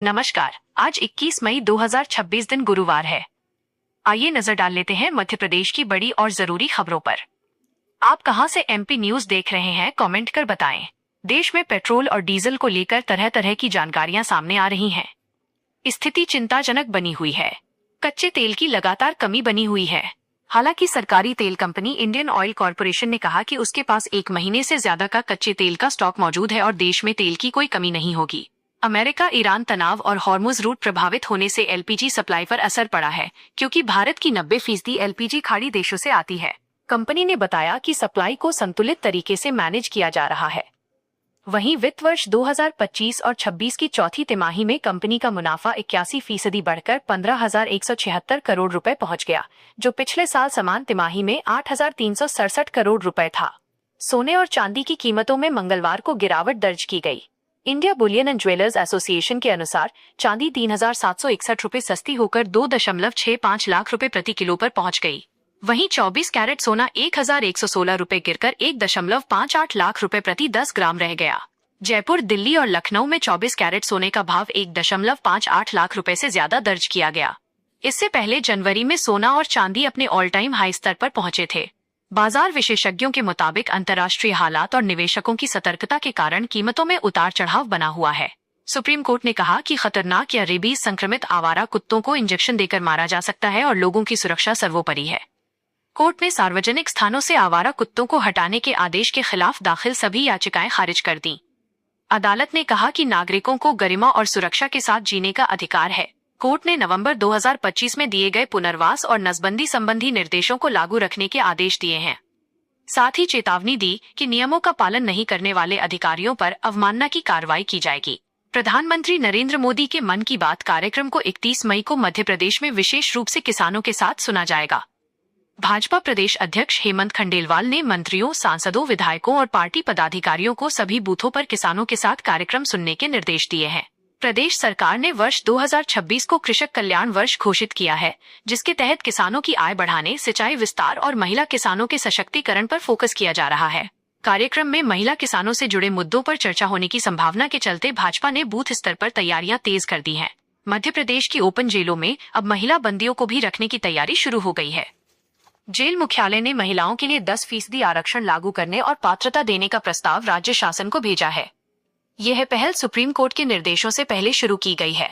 नमस्कार। आज 21 मई 2026 दिन गुरुवार है। आइए नजर डाल लेते हैं मध्य प्रदेश की बड़ी और जरूरी खबरों पर। आप कहां से एमपी न्यूज देख रहे हैं, कमेंट कर बताएं। देश में पेट्रोल और डीजल को लेकर तरह तरह की जानकारियां सामने आ रही हैं। स्थिति चिंताजनक बनी हुई है। कच्चे तेल की लगातार कमी बनी हुई है। हालांकि सरकारी तेल कंपनी इंडियन ऑयल कॉरपोरेशन ने कहा कि उसके पास 1 महीने से ज्यादा का कच्चे तेल का स्टॉक मौजूद है और देश में तेल की कोई कमी नहीं होगी। अमेरिका ईरान तनाव और हॉर्मुज रूट प्रभावित होने से एलपीजी सप्लाई पर असर पड़ा है, क्योंकि भारत की 90% एलपीजी खाड़ी देशों से आती है। कंपनी ने बताया कि सप्लाई को संतुलित तरीके से मैनेज किया जा रहा है। वहीं वित्त वर्ष 2025 और 26 की चौथी तिमाही में कंपनी का मुनाफा 81% बढ़कर 15,176 करोड़ रुपए पहुंच गया, जो पिछले साल समान तिमाही में 8,367 करोड़ रुपए था। सोने और चांदी की कीमतों में मंगलवार को गिरावट दर्ज की गई। India Boolean and jewellers association के अनुसार चांदी 3,761 रुपए सस्ती होकर 2.65 लाख रुपए प्रति किलो पर पहुंच गई। वहीं 24 कैरेट सोना 1,116 रुपए गिरकर 1.58 लाख रुपए प्रति 10 ग्राम रह गया। जयपुर, दिल्ली और लखनऊ में 24 कैरेट सोने का भाव 1.58 लाख रुपए से ज्यादा दर्ज किया गया। इससे पहले जनवरी में सोना और चांदी अपने ऑल टाइम हाई स्तर पर पहुंचे थे। बाजार विशेषज्ञों के मुताबिक अंतर्राष्ट्रीय हालात और निवेशकों की सतर्कता के कारण कीमतों में उतार चढ़ाव बना हुआ है। सुप्रीम कोर्ट ने कहा कि खतरनाक या रेबीज संक्रमित आवारा कुत्तों को इंजेक्शन देकर मारा जा सकता है और लोगों की सुरक्षा सर्वोपरि है। कोर्ट ने सार्वजनिक स्थानों से आवारा कुत्तों को हटाने के आदेश के खिलाफ दाखिल सभी याचिकाएं खारिज कर दी। अदालत ने कहा कि नागरिकों को गरिमा और सुरक्षा के साथ जीने का अधिकार है। कोर्ट ने नवंबर 2025 में दिए गए पुनर्वास और नसबंदी संबंधी निर्देशों को लागू रखने के आदेश दिए हैं। साथ ही चेतावनी दी कि नियमों का पालन नहीं करने वाले अधिकारियों पर अवमानना की कार्रवाई की जाएगी। प्रधानमंत्री नरेंद्र मोदी के मन की बात कार्यक्रम को 31 मई को मध्य प्रदेश में विशेष रूप से किसानों के साथ सुना जाएगा। भाजपा प्रदेश अध्यक्ष हेमंत खंडेलवाल ने मंत्रियों, सांसदों, विधायकों और पार्टी पदाधिकारियों को सभी बूथों पर किसानों के साथ कार्यक्रम सुनने के निर्देश दिए हैं। प्रदेश सरकार ने वर्ष 2026 को कृषक कल्याण वर्ष घोषित किया है, जिसके तहत किसानों की आय बढ़ाने, सिंचाई विस्तार और महिला किसानों के सशक्तिकरण पर फोकस किया जा रहा है। कार्यक्रम में महिला किसानों से जुड़े मुद्दों पर चर्चा होने की संभावना के चलते भाजपा ने बूथ स्तर पर तैयारियां तेज कर दी हैं। मध्य प्रदेश की ओपन जेलों में अब महिला बंदियों को भी रखने की तैयारी शुरू हो गई है। जेल मुख्यालय ने महिलाओं के लिए 10% आरक्षण लागू करने और पात्रता देने का प्रस्ताव राज्य शासन को भेजा है। यह पहल सुप्रीम कोर्ट के निर्देशों से पहले शुरू की गई है।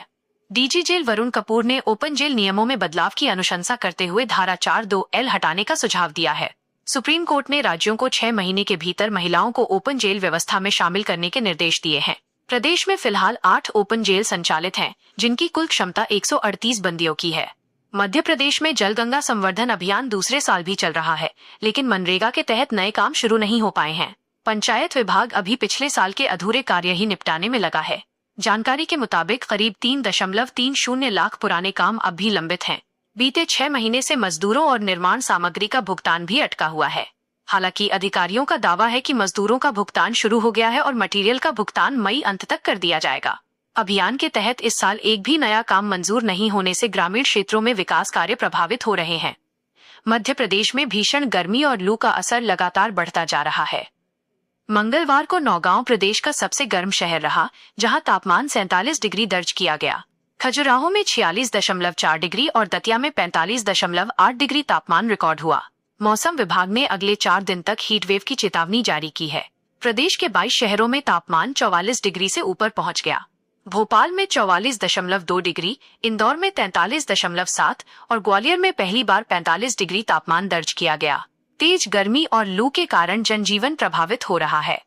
डीजी जेल वरुण कपूर ने ओपन जेल नियमों में बदलाव की अनुशंसा करते हुए धारा 4(2)L हटाने का सुझाव दिया है। सुप्रीम कोर्ट ने राज्यों को 6 महीने के भीतर महिलाओं को ओपन जेल व्यवस्था में शामिल करने के निर्देश दिए हैं। प्रदेश में फिलहाल 8 ओपन जेल संचालित हैं, जिनकी कुल क्षमता 138 बंदियों की है। मध्य प्रदेश में जल गंगा संवर्धन अभियान दूसरे साल भी चल रहा है, लेकिन मनरेगा के तहत नए काम शुरू नहीं हो पाए हैं। पंचायत विभाग अभी पिछले साल के अधूरे कार्य ही निपटाने में लगा है। जानकारी के मुताबिक करीब 3.30 लाख पुराने काम अब भी लंबित हैं। बीते 6 महीने से मजदूरों और निर्माण सामग्री का भुगतान भी अटका हुआ है। हालांकि अधिकारियों का दावा है कि मजदूरों का भुगतान शुरू हो गया है और मटेरियल का भुगतान मई अंत तक कर दिया जाएगा। अभियान के तहत इस साल एक भी नया काम मंजूर नहीं होने से ग्रामीण क्षेत्रों में विकास कार्य प्रभावित हो रहे हैं। मध्य प्रदेश में भीषण गर्मी और लू का असर लगातार बढ़ता जा रहा है। मंगलवार को नौगांव प्रदेश का सबसे गर्म शहर रहा, जहां तापमान 47 डिग्री दर्ज किया गया। खजुराहो में 46.4 डिग्री और दतिया में 45.8 डिग्री तापमान रिकॉर्ड हुआ। मौसम विभाग ने अगले 4 दिन तक हीटवेव की चेतावनी जारी की है। प्रदेश के 22 शहरों में तापमान 44 डिग्री से ऊपर पहुंच गया। भोपाल में 44.2 डिग्री, इंदौर में 43.7 और ग्वालियर में पहली बार 45 डिग्री तापमान दर्ज किया गया। तेज गर्मी और लू के कारण जनजीवन प्रभावित हो रहा है।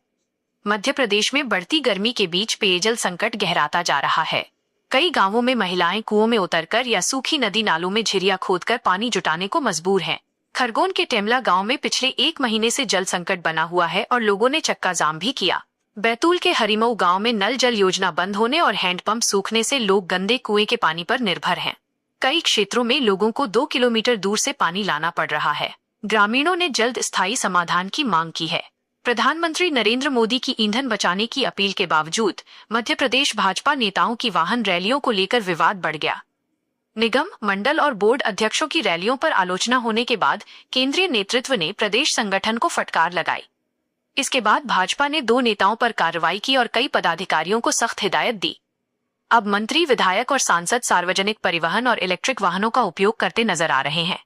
मध्य प्रदेश में बढ़ती गर्मी के बीच पेयजल संकट गहराता जा रहा है। कई गांवों में महिलाएं कुओं में उतरकर या सूखी नदी नालों में झिरिया खोदकर पानी जुटाने को मजबूर हैं। खरगोन के टेमला गांव में पिछले 1 महीने से जल संकट बना हुआ है और लोगों ने चक्का जाम भी किया। बैतूल के हरिमऊ गांव में नल जल योजना बंद होने और हैंडपंप सूखने से लोग गंदे कुएं के पानी पर निर्भर हैं। कई क्षेत्रों में लोगों को 2 किलोमीटर दूर से पानी लाना पड़ रहा है। ग्रामीणों ने जल्द स्थायी समाधान की मांग की है। प्रधानमंत्री नरेंद्र मोदी की ईंधन बचाने की अपील के बावजूद मध्य प्रदेश भाजपा नेताओं की वाहन रैलियों को लेकर विवाद बढ़ गया। निगम, मंडल और बोर्ड अध्यक्षों की रैलियों पर आलोचना होने के बाद केंद्रीय नेतृत्व ने प्रदेश संगठन को फटकार लगाई। इसके बाद भाजपा ने 2 नेताओं पर कार्रवाई की और कई पदाधिकारियों को सख्त हिदायत दी। अब मंत्री, विधायक और सांसद सार्वजनिक परिवहन और इलेक्ट्रिक वाहनों का उपयोग करते नजर आ रहे हैं।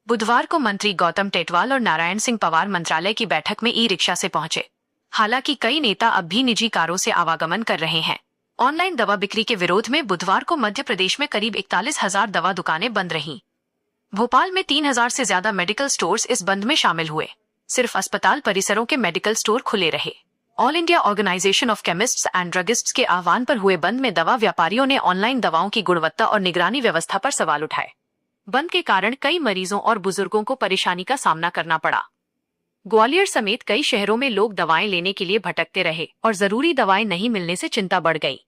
बुधवार को मंत्री गौतम टेटवाल और नारायण सिंह पवार मंत्रालय की बैठक में ई रिक्शा से पहुंचे। हालांकि कई नेता अब भी निजी कारों से आवागमन कर रहे हैं। ऑनलाइन दवा बिक्री के विरोध में बुधवार को मध्य प्रदेश में करीब 41,000 दवा दुकानें बंद रहीं। भोपाल में 3,000 से ज्यादा मेडिकल स्टोर्स इस बंद में शामिल हुए। सिर्फ अस्पताल परिसरों के मेडिकल स्टोर खुले रहे। All India organisation of chemists and druggists के आह्वान पर हुए बंद में दवा व्यापारियों ने ऑनलाइन दवाओं की गुणवत्ता और निगरानी व्यवस्था पर सवाल उठाए। बंद के कारण कई मरीजों और बुजुर्गों को परेशानी का सामना करना पड़ा। ग्वालियर समेत कई शहरों में लोग दवाएं लेने के लिए भटकते रहे और जरूरी दवाएं नहीं मिलने से चिंता बढ़ गई।